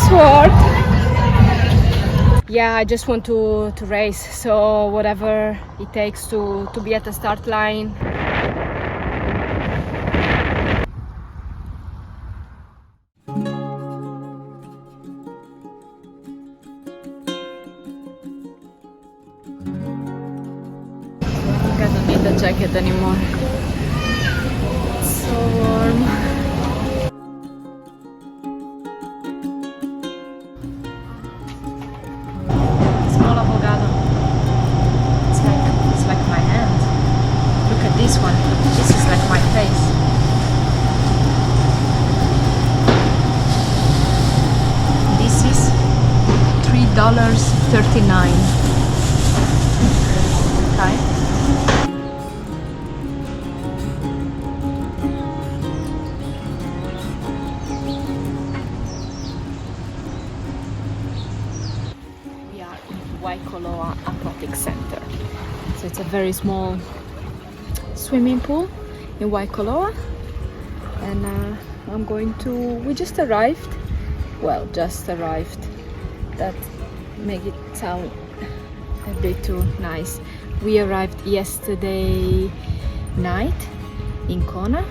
sword. Yeah, I just want to race, so whatever it takes to be at the start line. I don't need the jacket anymore. It's so warm. Small avocado. It's like my hand. Look at this one. This is like my face. This is $3.39. Okay. Waikoloa Aquatic Center. So it's a very small swimming pool in Waikoloa, and we just arrived. Well, just arrived. That make it sound a bit too nice. We arrived yesterday night in Kona,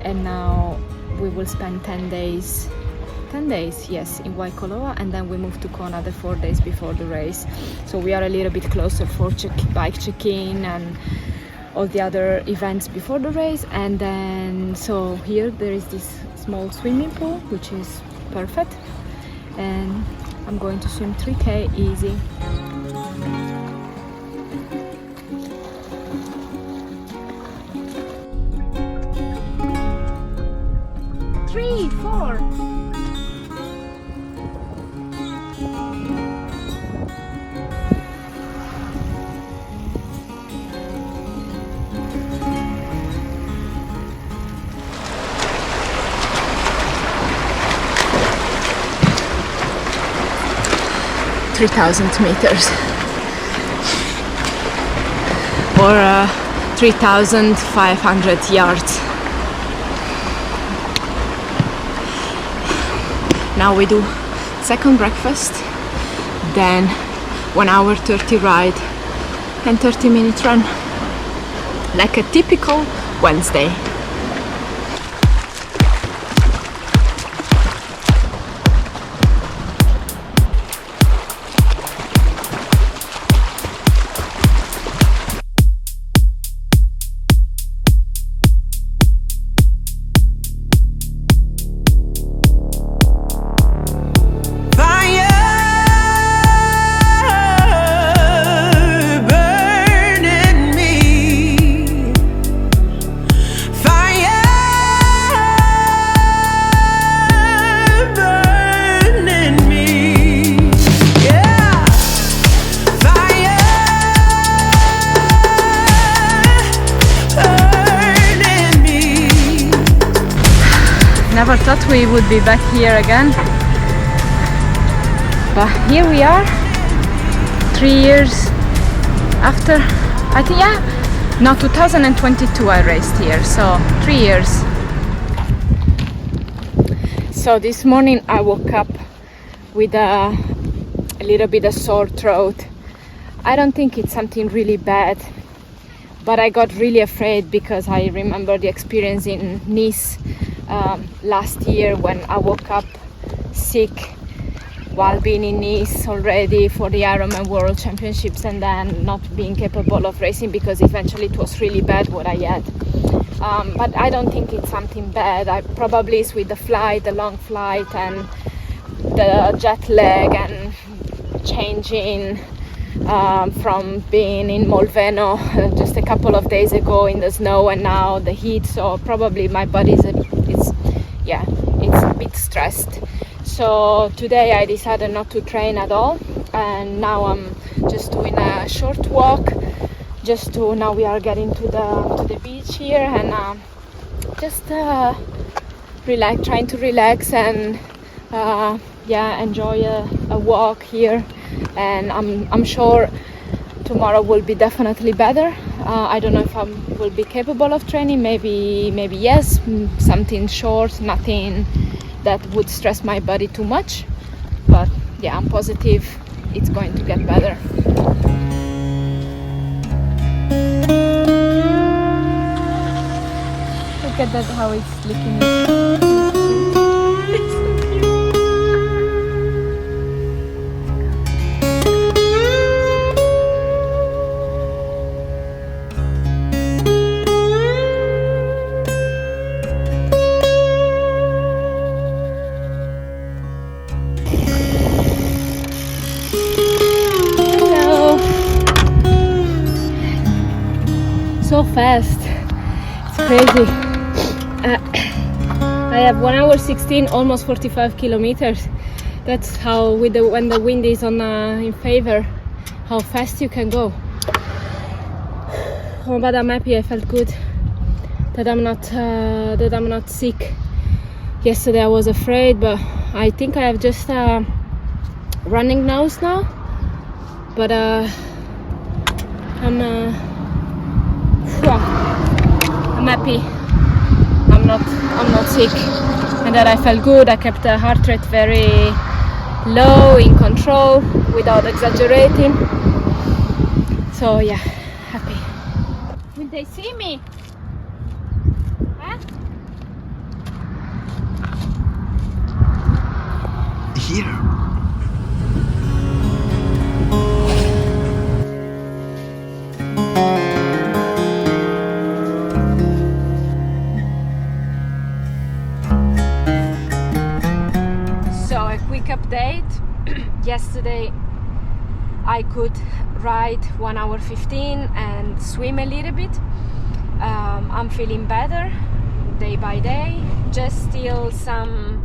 and now we will spend 10 days, yes, in Waikoloa, and then we move to Kona the 4 days before the race. So we are a little bit closer for bike check-in and all the other events before the race. And then, so here there is this small swimming pool, which is perfect. And I'm going to swim 3K easy. 3, 4. $3,000 meters or 3,500 yards. Now we do second breakfast, then 1 hour 30 ride and 30-minute run, like a typical Wednesday. Never thought we would be back here again, but here we are, 3 years after. I think, yeah, no, 2022 I raced here, so 3 years. So this morning I woke up with a little bit of sore throat. I don't think it's something really bad, but I got really afraid because I remember the experience in Nice last year when I woke up sick while being in Nice already for the IRONMAN World Championships, and then not being capable of racing because eventually it was really bad what I had. But I don't think it's something bad. I probably it's with the flight, the long flight, and the jet lag, and changing from being in Molveno just a couple of days ago in the snow and now the heat. So probably my body it's a bit stressed. So today I decided not to train at all, and now I'm just doing a short walk. Now we are getting to the beach here, and just trying to relax and enjoy a walk here. And I'm sure tomorrow will be definitely better. I don't know if I will be capable of training. Maybe yes, something short, nothing that would stress my body too much. But yeah, I'm positive it's going to get better. Look at that, how it's looking. So fast, it's crazy. I have 1 hour 16, almost 45 kilometers. That's how, when the wind is on in favor, how fast you can go. Oh, but I'm happy. I felt good that I'm not sick. Yesterday I was afraid, but I think I have just a running nose now. But I'm happy. I'm not sick, and that I felt good. I kept the heart rate very low, in control, without exaggerating. So yeah, happy. Will they see me? Huh? Here. Update. Yesterday I could ride 1 hour 15 and swim a little bit. I'm feeling better day by day, just still some,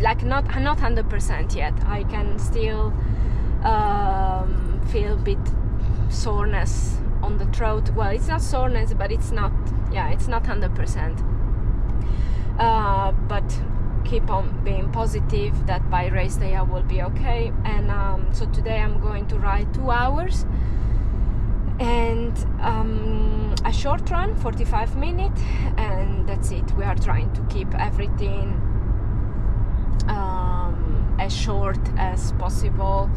like not 100% yet. I can still feel a bit soreness on the throat. Well, it's not soreness, but it's not 100%. But keep on being positive that by race day I will be okay. And so today I'm going to ride 2 hours and a short run, 45 minutes, and that's it. We are trying to keep everything as short as possible,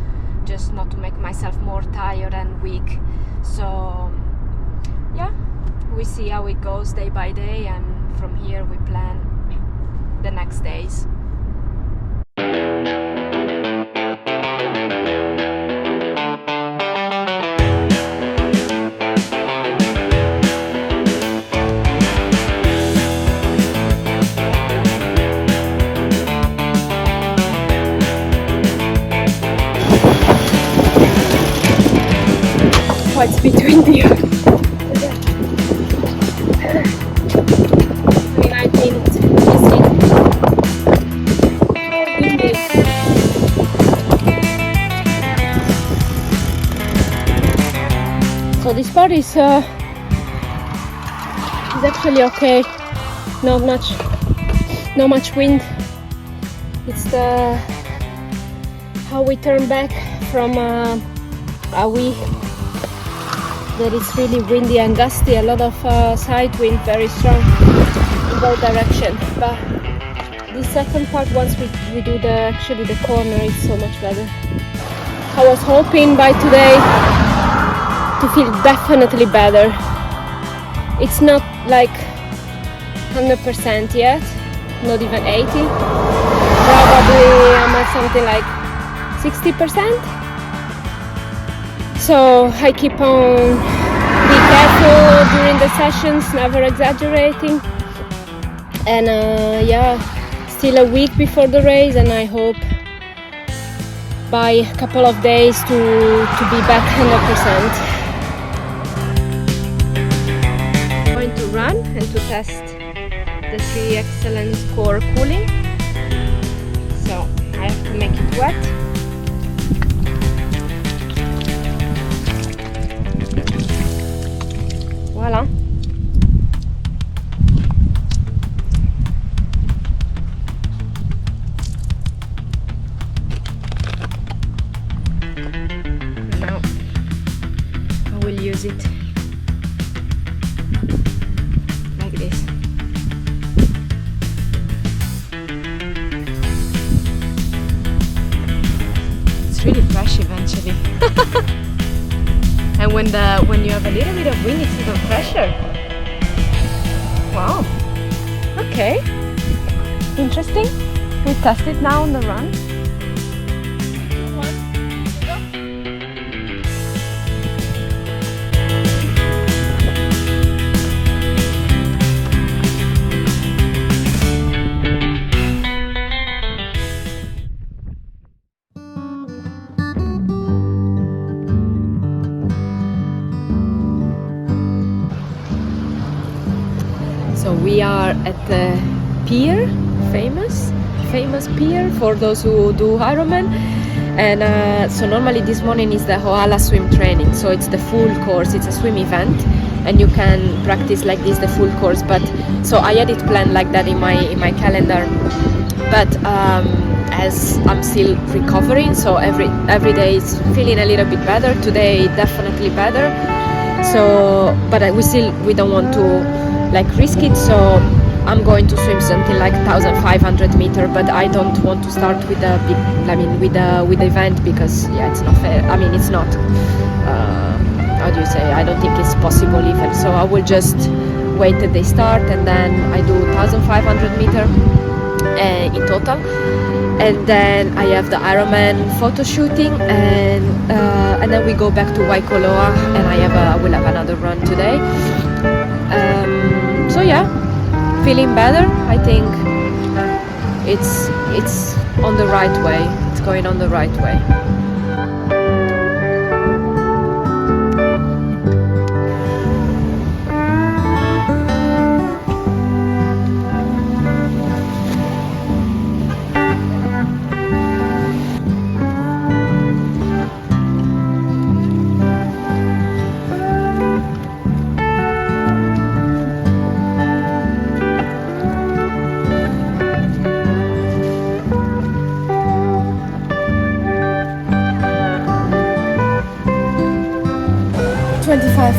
just not to make myself more tired and weak. So yeah, we see how it goes day by day, and from here we plan the next days. What's between the 29 minutes. So this part is actually okay. Not much wind. It's how we turn back from Hawi. That it's really windy and gusty. A lot of side wind, very strong in both directions. But the second part, once we do the corner, it's so much better. I was hoping by today to feel definitely better. It's not like 100% yet, not even 80. Probably I'm at something like 60%. So I keep on be careful during the sessions, never exaggerating. And yeah, still a week before the race, and I hope by a couple of days to be back 100%. Run and to test the 3 excellence core cooling, so I have to make it wet. Voila. Now I will use it like this. really fresh eventually. And when you have a little bit of wind, it's even fresher. Wow. Okay. Interesting. We test it now on the run. So we are at the pier, famous pier for those who do Ironman. And so normally this morning is the Hoala swim training, so it's the full course, it's a swim event and you can practice like this the full course. But so I had it planned like that in my calendar, but as I'm still recovering, so every day is feeling a little bit better. Today definitely better. So but we don't want to like risk it, so I'm going to swim something like 1,500 meters, but I don't want to start with the big, with the event, because yeah, it's not fair. I mean, it's not how do you say, I don't think it's possible even. So I will just wait till they start, and then I do 1,500 meters in total, and then I have the Ironman photo shooting, and then we go back to Waikoloa, and I will have another run today. So yeah, feeling better. I think it's on the right way. It's going on the right way.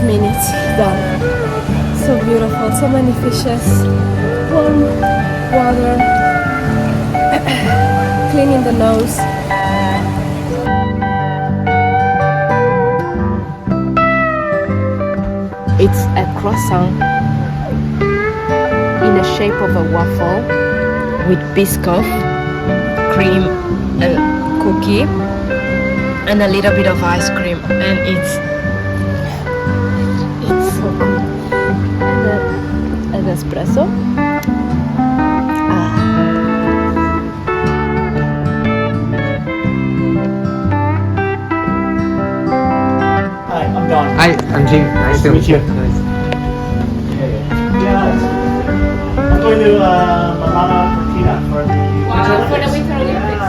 Minutes done. So beautiful, so many fishes, warm water, cleaning the nose. It's a croissant in the shape of a waffle with biscoff, cream, cookie, and a little bit of ice cream, and it's so good. And an espresso. Hi, I'm Don. Hi, I'm Jim. Nice to meet you. Nice. Yeah, I'm going to Milano Cortina for the Winter Olympics.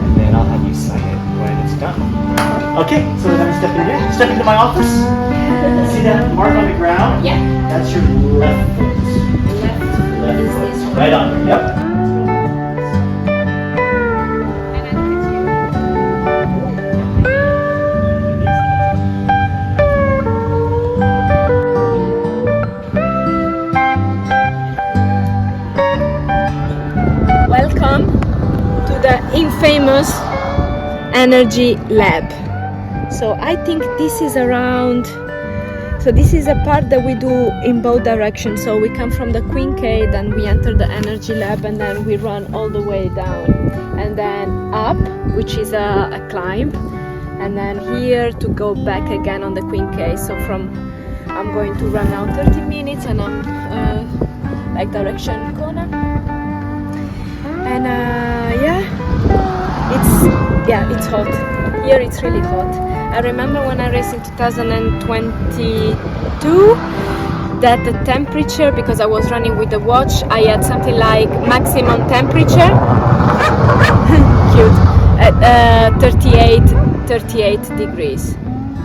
And then I'll have you sign it when it's done. Okay, so we're going to step in here. Step into my office. See that mark on the ground? Yeah. That's your left foot. Left foot. Right on. Yep. Welcome to the infamous energy lab. So I think this is around, so this is a part that we do in both directions. So we come from the Queen K, then we enter the energy lab, and then we run all the way down and then up, which is a climb, and then here to go back again on the Queen K. So I'm going to run now 30 minutes, and I'm like direction Kona. And it's hot. Here it's really hot. I remember when I raced in 2022 that the temperature, because I was running with the watch, I had something like maximum temperature cute at 38 degrees,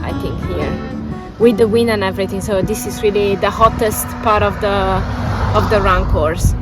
I think, here, with the wind and everything. So this is really the hottest part of the run course.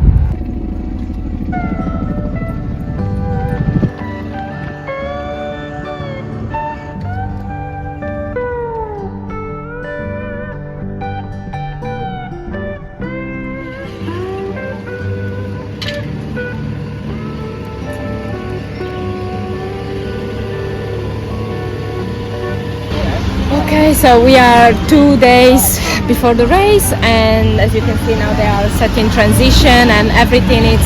Okay, so we are 2 days before the race, and as you can see now they are set in transition and everything is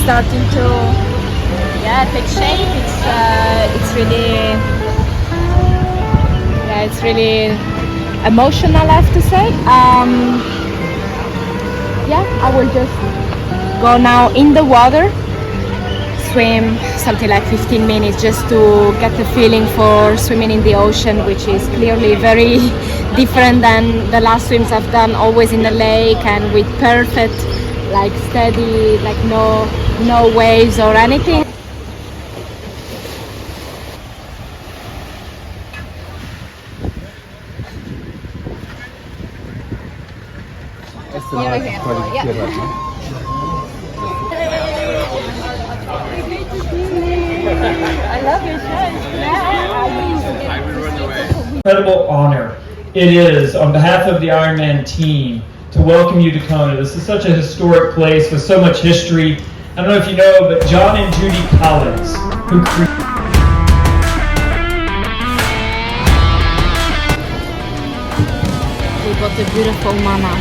starting to take shape. It's really emotional, I have to say. I will just go now in the water, swim something like 15 minutes just to get the feeling for swimming in the ocean, which is clearly very different than the last swims I've done, always in the lake and with perfect, like steady, like no waves or anything. I love your shirt. Incredible honor it is on behalf of the Ironman team to welcome you to Kona. This is such a historic place with so much history. I don't know if you know, but John and Judy Collins, who created we got a beautiful mana.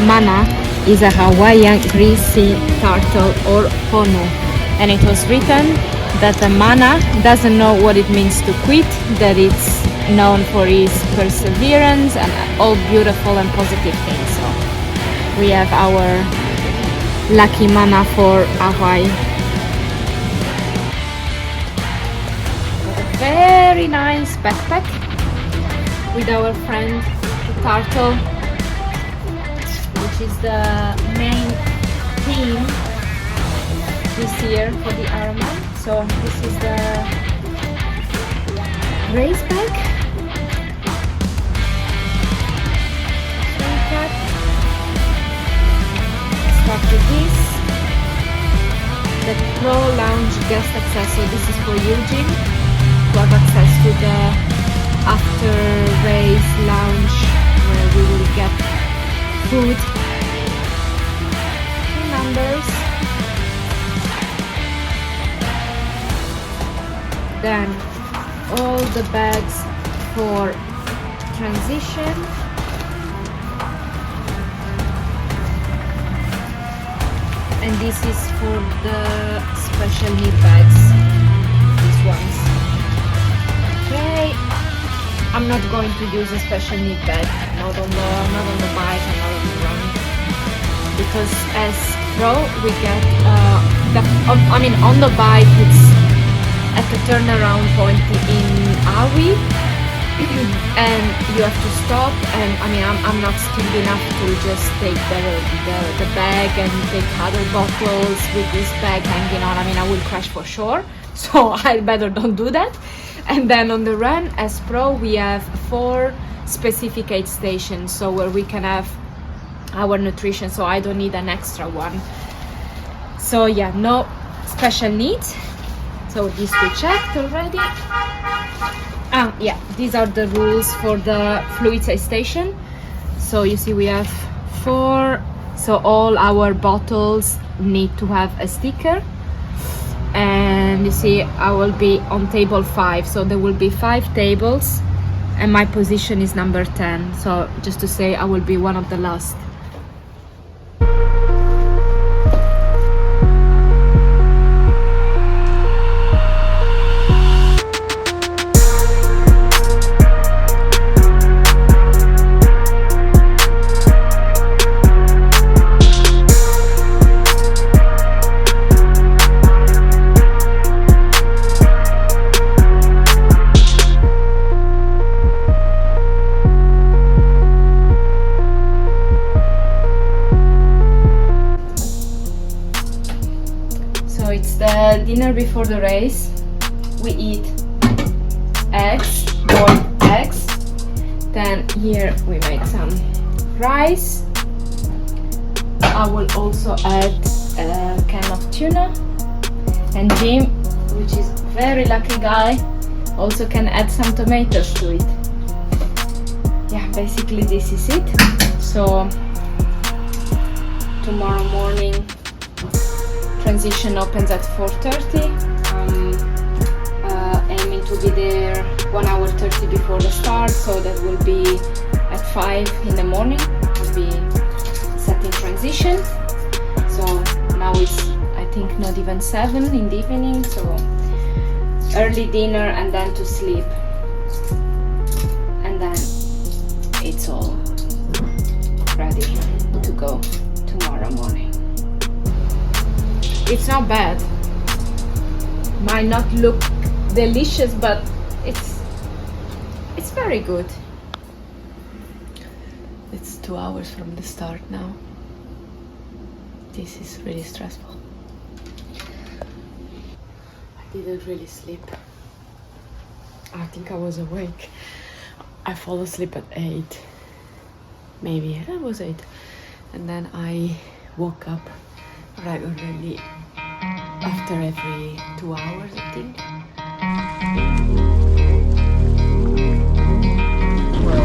Mana is a Hawaiian greasy turtle or pono, and it was written that the mana doesn't know what it means to quit, that it's known for its perseverance and all beautiful and positive things. So we have our lucky mana for Hawaii. Got a very nice backpack with our friend the turtle, which is the main theme this year for the Ironman. So this is the race bag, swim cap. Start with this, the Pro Lounge guest access. So this is for Eugene to have access to the after race lounge where we will get food, numbers. Then all the bags for transition, and this is for the special need bags, these ones. Okay, I'm not going to use a special need bag, not on the bike and not on the run, because as pro we get on the bike it's at the turnaround point in Hawi, and you have to stop, and I'm not skilled enough to just take the bag and take other bottles with this bag hanging on. I will crash for sure, so I better don't do that. And then on the run as pro we have 4 specific aid stations, so where we can have our nutrition, so I don't need an extra one. So yeah, no special needs. So this we checked already. These are the rules for the fluids aid station. So you see we have 4, so all our bottles need to have a sticker. And you see I will be on table 5, so there will be 5 tables and my position is number 10, so just to say I will be one of the last. It's the dinner before the race. We eat eggs, boiled eggs. Then here we make some rice. I will also add a can of tuna. And Jim, which is very lucky guy, also can add some tomatoes to it. Yeah, basically this is it. So tomorrow morning transition opens at 4:30. I'm aiming to be there 1 hour 30 before the start, so that will be at 5 in the morning. We'll be setting transition. So now it's, I think, not even 7 in the evening, so early dinner and then to sleep. And then it's all ready to go tomorrow morning. It's not bad. Might not look delicious, but it's very good. It's 2 hours from the start now. This is really stressful. I didn't really sleep. I think I was awake. I fall asleep at 8. Maybe it was 8. And then I woke up regularly after every 2 hours, I think.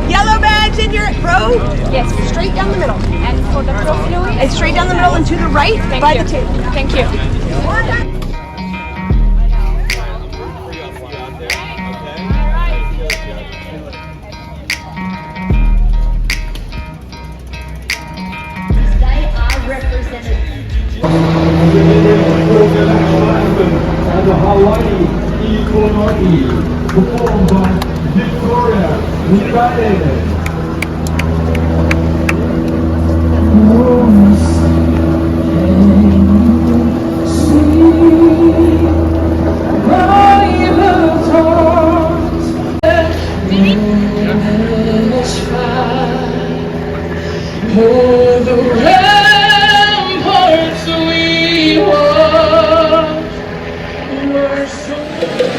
Yellow badge in your row. Yes. Straight down the middle. And for the pro fluid? And straight down the middle and to the right by the table. Thank you. They are represented. The Hawaii Curridori, performed by Victoria Elisabetta.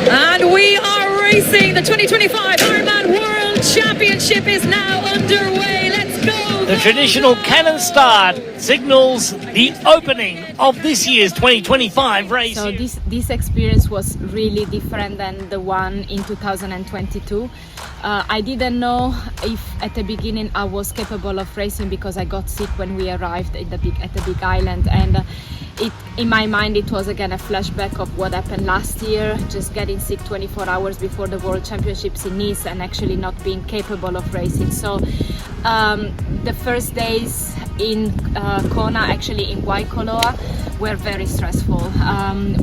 And we are racing. The 2025 IRONMAN World Championship is now underway. Let's go. The traditional cannon start signals the opening of this year's 2025 race. So this experience was really different than the one in 2022. I didn't know if at the beginning I was capable of racing because I got sick when we arrived at the big island, and in my mind it was again a flashback of what happened last year, just getting sick 24 hours before the World Championships in Nice and actually not being capable of racing. So the first days in Kona, actually in Waikoloa, were very stressful.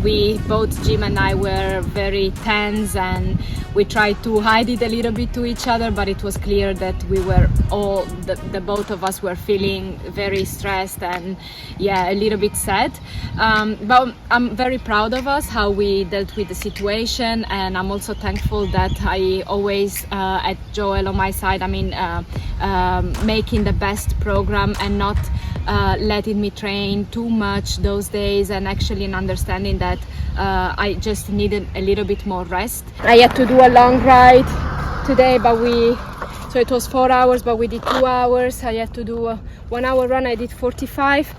We, both Jim and I, were very tense, and we tried to hide it a little bit to each other, but it was clear that we were all, the both of us were feeling very stressed and a little bit sad. But I'm very proud of us, how we dealt with the situation, and I'm also thankful that I always had Joel on my side. I mean, making the best program and not letting me train too much those days, and actually in understanding that I just needed a little bit more rest. I had to do a long ride today, but so it was 4 hours, but we did 2 hours. I had to do a 1 hour run. I did 45.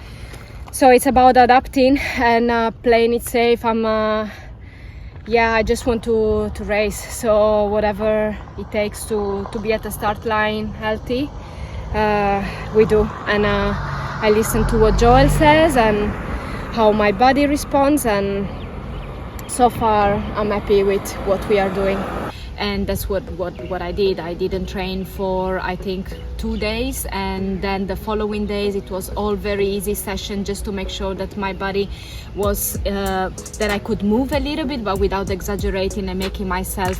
So it's about adapting and playing it safe. I just want to race. So whatever it takes to be at the start line healthy, we do. And I listen to what Joel says and how my body responds, and so far I'm happy with what we are doing. And that's what I did. I didn't train for, I think, 2 days, and then the following days it was all very easy session, just to make sure that my body was that I could move a little bit but without exaggerating and making myself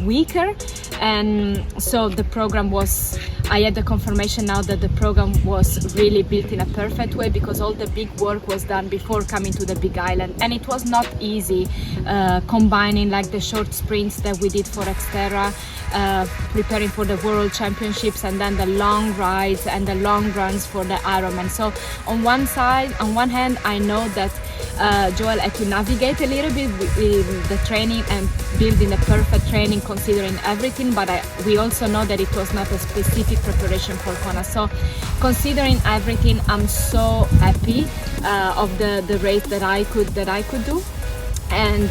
weaker. And so the program was, I had the confirmation now that the program was really built in a perfect way, because all the big work was done before coming to the big island, and it was not easy combining like the short sprints that we did for Xterra, preparing for the World Championships, and then the long rides and the long runs for the Ironman. So on one hand, I know that Joel had to navigate a little bit with the training and building a perfect training considering everything, but we also know that it was not a specific preparation for Kona. So considering everything, I'm so happy of the race that I could do. And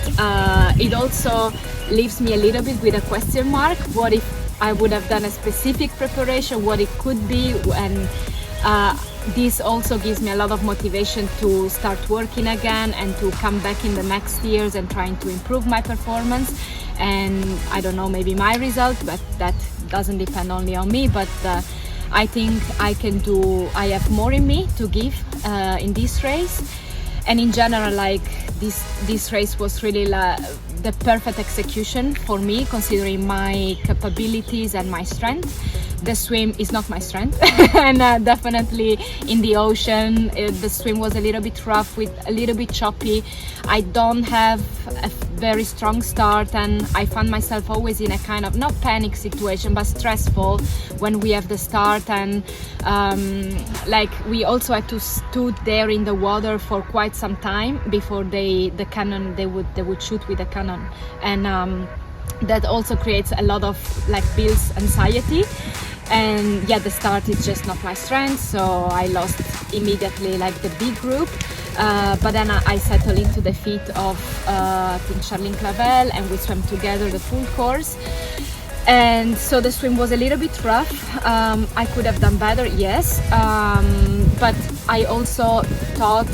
it also leaves me a little bit with a question mark. What if I would have done a specific preparation, what it could be? And this also gives me a lot of motivation to start working again and to come back in the next years and trying to improve my performance. and I don't know, maybe my result, but that doesn't depend only on me. But I think I have more in me to give in this race. And in general, like this race was really the perfect execution for me, considering my capabilities and my strength. The swim is not my strength, and definitely in the ocean the swim was a little bit rough, with a little bit choppy. I don't have a very strong start, and I found myself always in a kind of not panic situation but stressful when we have the start. And like we also had to stood there in the water for quite some time before they would shoot with the cannon, and that also creates a lot of like builds anxiety. And yeah, the start is just not my strength, so I lost immediately like the big group. But then I settled into the feet of I think Charlene Clavel, and we swam together the full course. And so the swim was a little bit rough. I could have done better, yes. But I also thought,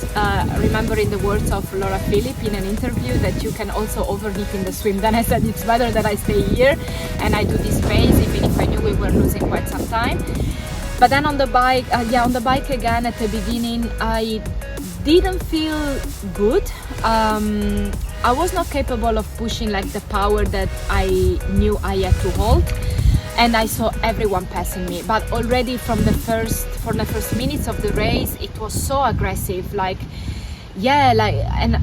remembering the words of Laura Philipp in an interview, that you can also overheat in the swim. Then I said it's better that I stay here and I do this pace, even if I knew we were losing quite some time. But then on the bike, again at the beginning, I didn't feel good. I was not capable of pushing like the power that I knew I had to hold, and I saw everyone passing me. But already from the first minutes of the race, it was so aggressive. Like, yeah, like, and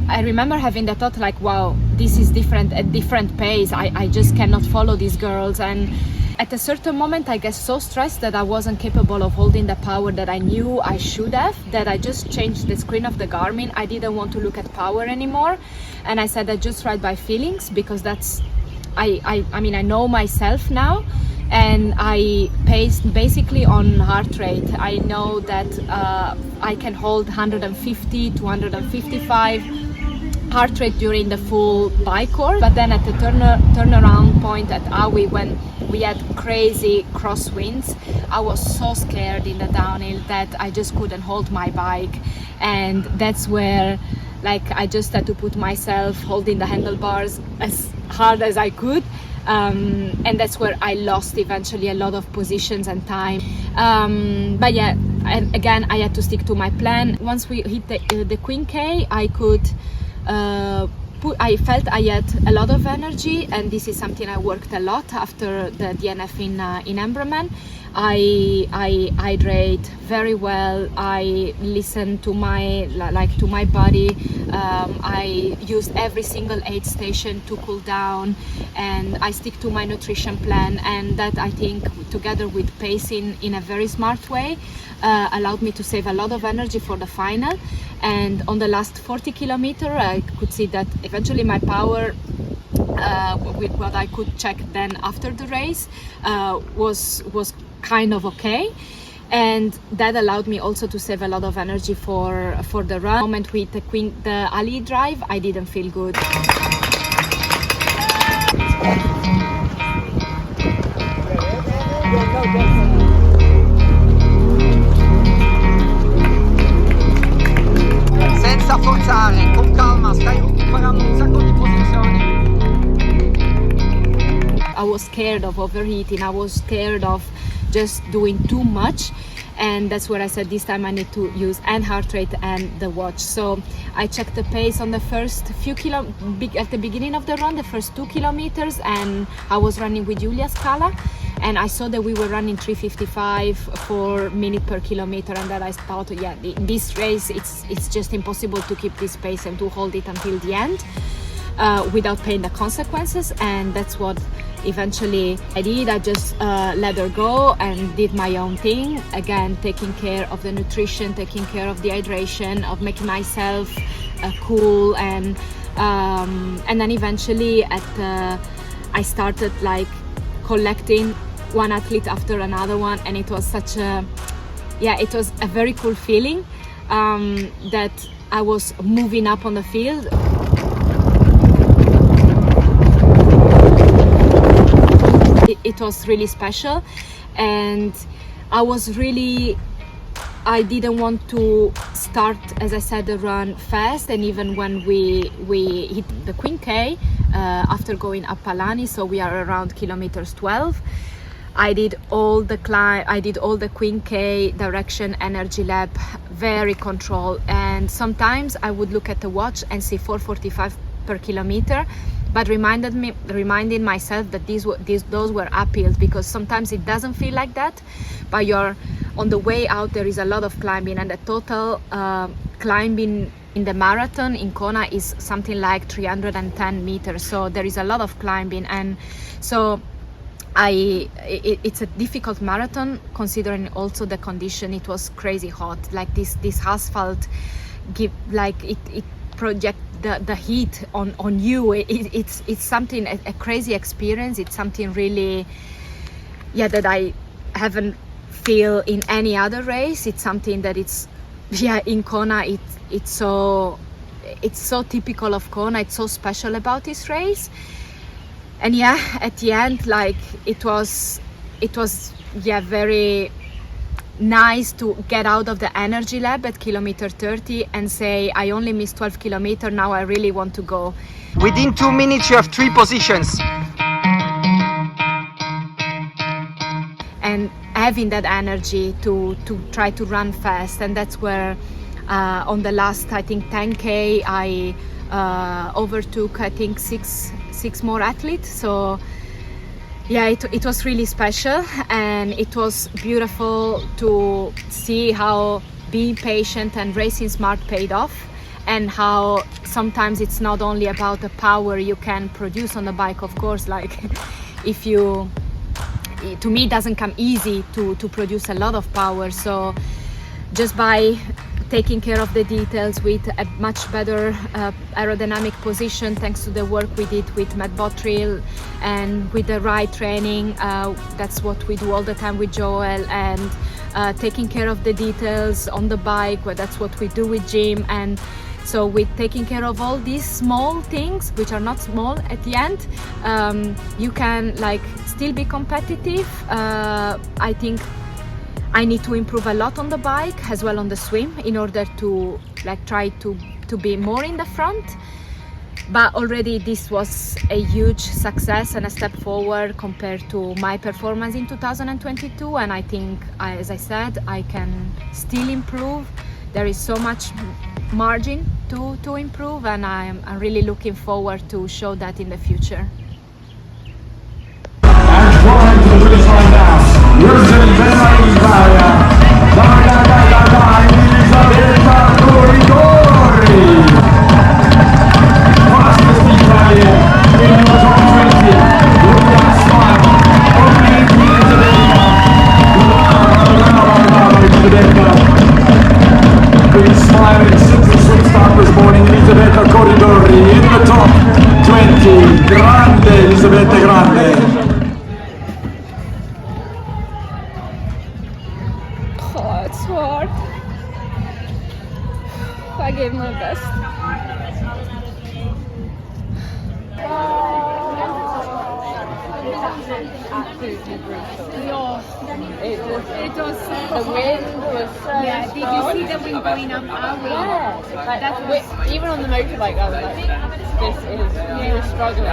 I remember having the thought like, wow, this is different, a different pace. I just cannot follow these girls. And at a certain moment, I get so stressed that I wasn't capable of holding the power that I knew I should have, that I just changed the screen of the Garmin. I didn't want to look at power anymore, and I said I just ride by feelings, because that's I mean I know myself now, and I paced basically on heart rate. I know that I can hold 150 to 155 heart rate during the full bike course. But then at the turnaround point at Hawi, when we had crazy crosswinds, I was so scared in the downhill that I just couldn't hold my bike, and that's where like I just had to put myself holding the handlebars as hard as I could, and that's where I lost eventually a lot of positions and time. But yeah, and again I had to stick to my plan. Once we hit the Queen K, I could I felt I had a lot of energy, and this is something I worked a lot after the DNF in Emberman. I hydrate very well. I listen to my body. I use every single aid station to cool down, and I stick to my nutrition plan. And that, I think, together with pacing in a very smart way, allowed me to save a lot of energy for the final. And on the last 40 kilometers, I could see that eventually my power, with what I could check then after the race, was kind of okay, and that allowed me also to save a lot of energy for the run. The moment with the Ali drive, I didn't feel good. Senza forzare, con calma, stai recuperando un sacco di posizioni. I was scared of overheating. I was scared of just doing too much, and that's where I said this time I need to use and heart rate and the watch. So I checked the pace on the first few at the beginning of the run, the first 2 kilometers, and I was running with Julia Scala, and I saw that we were running 3:55 minutes per kilometer, and that I thought, yeah, this race, it's just impossible to keep this pace and to hold it until the end without paying the consequences. And that's what eventually I did. I just let her go and did my own thing, again taking care of the nutrition, taking care of the hydration, of making myself cool, and then eventually I started like collecting one athlete after another one, and it was such a very cool feeling that I was moving up on the field. It was really special, and I didn't want to start, as I said, the run fast. And even when we hit the Queen K, after going up Palani, so we are around kilometers 12. I did all the climb, I did all the Queen K direction energy lab, very controlled, and sometimes I would look at the watch and see 4:45 per kilometer, but reminding myself that those were uphills, because sometimes it doesn't feel like that, but you're on the way out. There is a lot of climbing, and the total climbing in the marathon in Kona is something like 310 meters, so there is a lot of climbing. And so it's a difficult marathon, considering also the condition. It was crazy hot, like this asphalt it project the heat on you. It's something, a crazy experience. It's something really, that I haven't feel in any other race. It's something that in Kona it's so typical of Kona. It's so special about this race. And at the end, like it was very nice to get out of the energy lab at kilometer 30 and say, I only missed 12 kilometers, now I really want to go. Within 2 minutes you have 3 positions. And having that energy to try to run fast, and that's where on the last, I think, 10K I overtook, I think, six more athletes. So it was really special, and it was beautiful to see how being patient and racing smart paid off, and how sometimes it's not only about the power you can produce on the bike. Of course, like to me it doesn't come easy to produce a lot of power, so just by taking care of the details with a much better aerodynamic position, thanks to the work we did with Matt Bottrill and with the right training, that's what we do all the time with Joel, and taking care of the details on the bike, that's what we do with Jim. And so with taking care of all these small things, which are not small at the end, you can still be competitive. I think I need to improve a lot on the bike, as well on the swim, in order to try to be more in the front. But already this was a huge success and a step forward compared to my performance in 2022. And I think, as I said, I can still improve. There is so much margin to improve, and I'm really looking forward to show that in the future. And flying to the finish line now, Elisabetta, Elisabetta Curridori. Fastest Italian in the top 20. Look at that smile. Only Elisabetta. Elisabetta. Been smiling since the swing start this morning. Elisabetta Curridori in the top 20. Grande, Elisabetta, grande. Oh, it's hard. I gave my best. It was the wind was so Did you see the wind going up our way? Yeah, even on the motorbike, I was like, this is really struggling.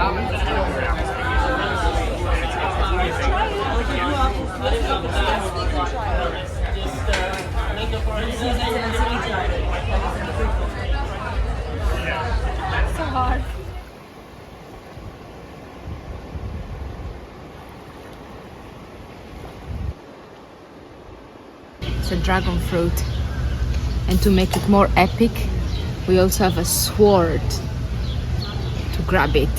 So hard. It's a dragon fruit, and to make it more epic, we also have a sword to grab it.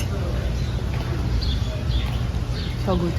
So good.